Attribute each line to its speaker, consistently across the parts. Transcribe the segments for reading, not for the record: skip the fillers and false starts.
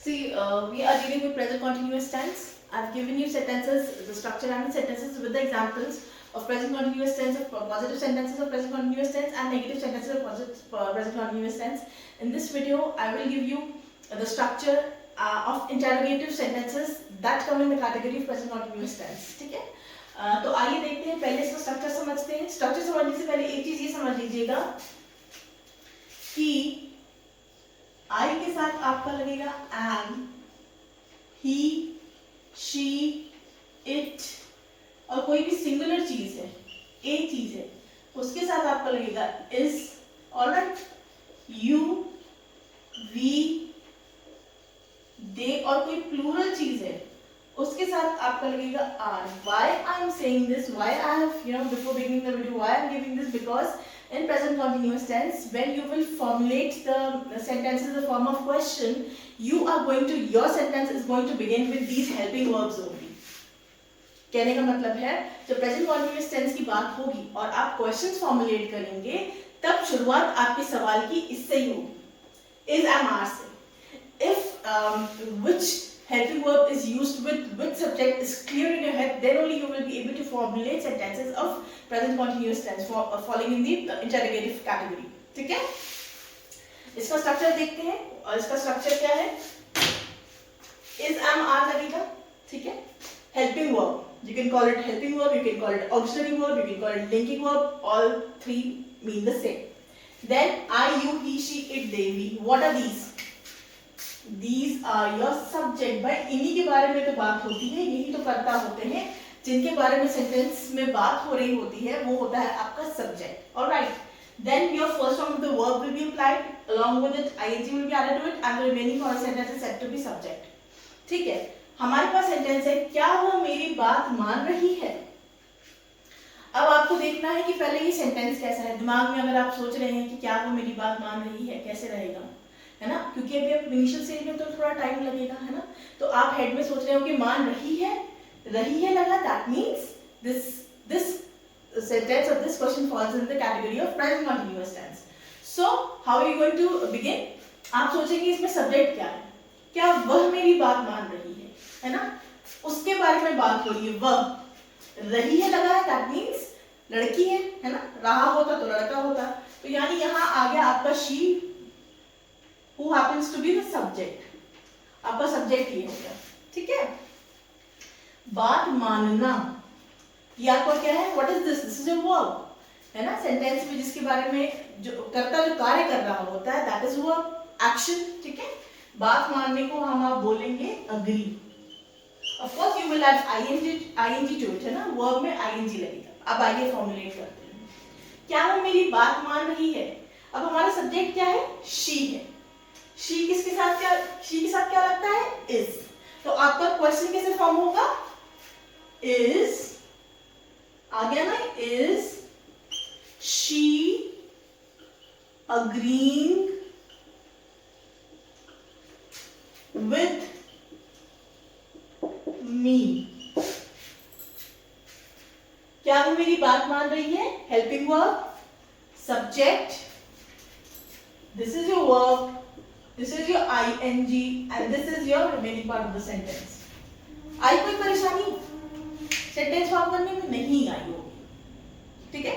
Speaker 1: See, we are dealing with present continuous tense. I've given you sentences, the structure and the sentences with the examples of present continuous tense, of positive sentences of present continuous tense and negative sentences of present continuous tense. In this video, I will give you the structure of interrogative sentences that come in the category of present continuous tense. ठीक है? तो आइए देखते हैं, पहले इसका structure समझते हैं. स्ट्रक्चर समझने से पहले एक चीज ये समझ लीजिएगा कि आई के साथ आपका लगेगा एम, ही, शी, इट और कोई भी सिंगुलर चीज है, एक चीज है, उसके साथ आपका लगेगा is. Alright, you, we, they और कोई प्लूरल चीज है उसके साथ आपका लगेगा are. Why I am saying this, why I have before beginning the video, why I am giving this, because in present continuous tense, when you will formulate the sentence in the form of question, your sentence is going to begin with these helping verbs only. कहने का मतलब है जब present continuous tense की बात होगी और आप questions formulate करेंगे तब शुरुआत आपके सवाल की इससे ही होगी, is, am, are से. If which helping verb is used with which subject is clear in your head, then only you will be able to formulate sentences of present continuous tense falling in the interrogative category. ठीक है? इसका structure देखते हैं और इसका structure क्या है. is, am, are लगेगा. ठीक है? helping verb, you can call it helping verb, you can call it auxiliary verb, you can call it linking verb, all three mean the same. Then I, you, he, she, it, they, we. What are these? These are your subject. भाई इन्हीं के बारे में तो बात होती है, यही तो कर्ता होते हैं जिनके बारे में सेंटेंस में बात हो रही होती है, वो होता है आपका subject. Alright, then your first form of the verb will be applied, along with it ING will be added to it and the remaining for sentence is said to be subject. ठीक है, हमारे पास sentence है, क्या वो मेरी बात मान रही है. अब आपको देखना है कि पहले ये सेंटेंस कैसा है. दिमाग में अगर आप सोच रहे हैं कि क्या वो मेरी बात मान रही है, कैसे रहेगा, है ना, क्योंकि अभी आप इनिशियल स्टेज में तो थोड़ा टाइम लगेगा, है ना. तो आप हेड में सोच रहे हो कि मान रही है लगा, that means this sentence or this question falls in the category of present continuous tense. So how are you going to begin? आप सोचेंगे इसमें सब्जेक्ट क्या है, क्या वह मेरी बात मान रही है ना, उसके बारे में बात हो रही है. वह रही है लगा है, दैट मीन्स लड़की है ना, रहा होता तो लड़का होता, तो यानी यहाँ आ गया आपका she who happens to be the subject. आपका सब्जेक्ट ये हो गया. ठीक है, बात मानना ये आपका क्या है, what is this, this is a verb, है ना. सेंटेंस में जिसके बारे में जो कर्ता जो कार्य कर रहा होता है, दैट इज वर्ब, एक्शन. ठीक है, बात मानने को हम आप बोलेंगे agree. Of course you will add ING to it, है ना, वर्ब में आईएनजी लगेगा. अब आइए फॉर्मुलेट करते हैं, क्या वो मेरी बात मान रही है. अब हमारा सब्जेक्ट क्या है, शी है. शी के साथ क्या लगता है, इज. तो आपका क्वेश्चन कैसे फॉर्म होगा, इज आ गया ना, is she agreeing with me. क्या वो मेरी बात मान रही है, helping verb, subject, this is your verb, this is your ing and this is your remaining part of the sentence. आई कोई परेशानी सेंटेंस फॉर्म करने में नहीं आई होगी. ठीक है,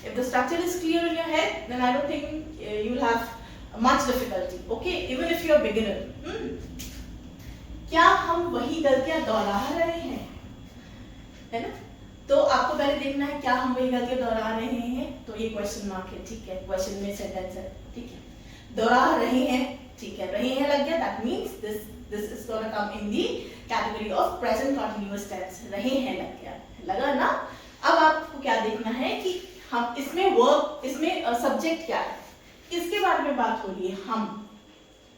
Speaker 1: if the structure is clear in your head then I don't think you will have much difficulty. Okay, even if you are beginner. क्या हम वही गलतियां दोहरा रहे हैं, है ना. तो आपको पहले देखना है क्या हम वही गलतियां दोहरा रहे हैं, तो ये क्वेश्चन मार्क है. ठीक है, क्वेश्चन में सेंटेंस है. ठीक है, दोहरा रहे हैं. ठीक है, रहे हैं लग गया, that means this is gonna come in the category of present continuous tense. रहे हैं लग गया, लगा ना. अब आपको क्या देखना है कि हम इसमें वर्ब, इसमें सब्जेक्ट क्या है, किसके बारे में बात हो रही है, हम,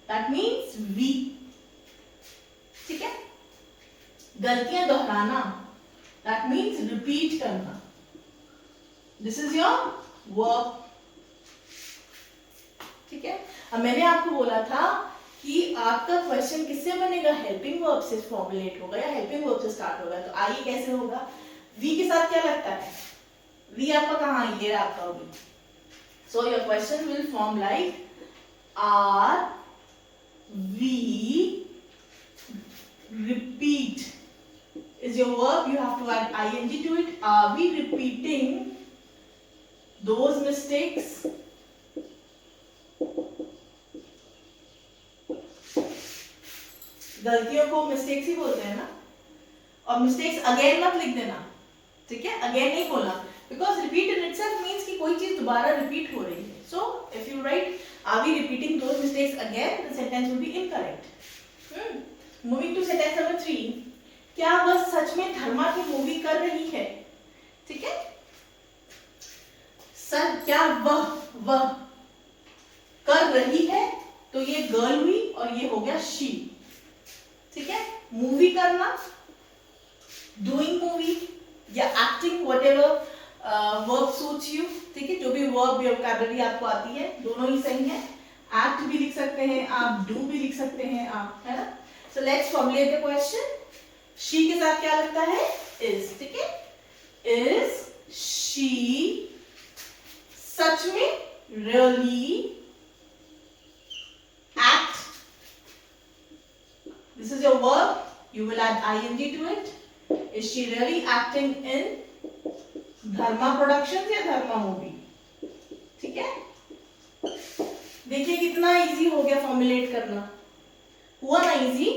Speaker 1: दैट मीन्स वी. ठीक है, गलतियां दोहराना, दैट मीन्स रिपीट करना, दिस इज योर वर्ब. ठीक है, अब मैंने आपको बोला था कि आपका क्वेश्चन किससे बनेगा, हेल्पिंग वर्ब से फॉर्मुलेट होगा या हेल्पिंग वर्ब से स्टार्ट होगा. तो आइए कैसे होगा, वी के साथ क्या लगता है, वी आपका कहाँ है, ये आपका V. So your question will form like are we your verb, you have to add ing to it. Are we repeating those mistakes? गलतियों को मिस्टेक्स ही बोलते हैं ना, और मिस्टेक्स अगेन मत लिख देना, ठीक है, अगेन नहीं बोलना, because repeat in itself means कि कोई चीज दोबारा रिपीट हो रही है. So if you write are we repeating those mistakes again, the sentence will be incorrect. Moving to sentence number 3, क्या वह सच में धर्मा की मूवी कर रही है? ठीक है, सर क्या वह कर रही है, तो ये गर्ल हुई और ये हो गया शी. ठीक है, मूवी करना, डूइंग मूवी या acting, whatever verb suits you. ठीक है, जो भी वर्ब या वोकैबुलरी आपको आती है दोनों ही सही है. एक्ट भी लिख सकते हैं आप, डू भी लिख सकते हैं आप, है ना. So let's formulate the question. She के साथ क्या लगता है? इज. ठीक है, इज शी सच में really act? This is your verb, you will add ing to it. Is she really acting in Dharma Productions या Dharma movie? ठीक है, देखिए कितना इजी हो गया फॉर्मुलेट करना, हुआ ना इजी.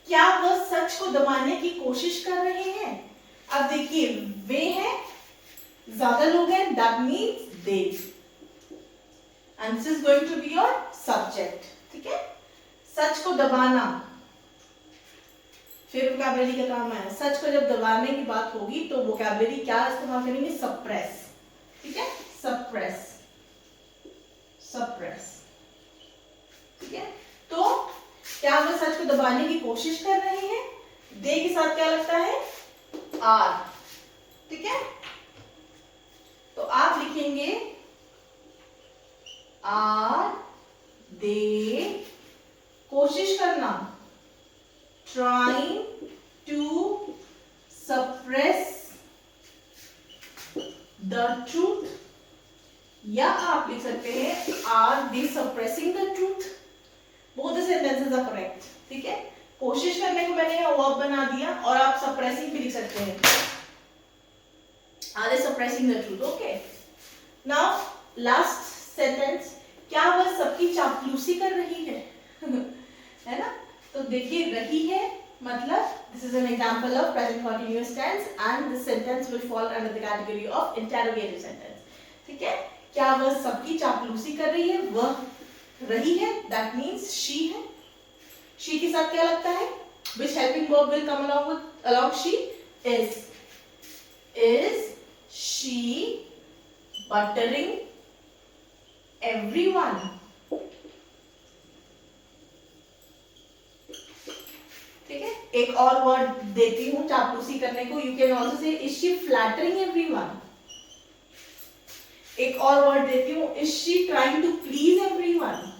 Speaker 1: क्या वह सच को दबाने की कोशिश कर रहे हैं? अब देखिए वे हैं, ज्यादा लोग हैं, that means they, and this is going to be your subject. ठीक है, सच को दबाना, फिर वोकैबुलरी का काम है. सच को जब दबाने की बात होगी तो वोकैबुलरी क्या इस्तेमाल करेंगे? सप्रेस. ठीक है, सप्रेस, सप्रेस. ठीक है, तो क्या वो सच को दबाने की कोशिश कर रहे हैं? दे के साथ क्या लगता है? आर. ठीक है, तो आप लिखेंगे आर दे, कोशिश करना, trying to suppress the truth, या आप लिख सकते हैं are they suppressing the truth. Both the sentences are correct. ठीक है, कोशिश करने को मैंने यहाँ वर्ब बना दिया, और आप सप्रेसिंग भी लिख सकते हैं, are they suppressing the truth. Okay, now last sentence, क्या वह सबकी चापलूसी कर रही है? है ना, तो देखिए रही है मतलब this is an example of present continuous tense and this sentence will fall under the category of interrogative sentence. ठीक है, क्या वह सबकी चापलूसी कर रही है? वह रही है, दैट मींस शी है. शी के साथ क्या लगता है? which helping verb will come along she? Is she buttering everyone? ठीक है, एक और वर्ड देती हूं चापलूसी करने को. You can also say is she flattering everyone. एक और वर्ड देती हूं, is she trying to please everyone.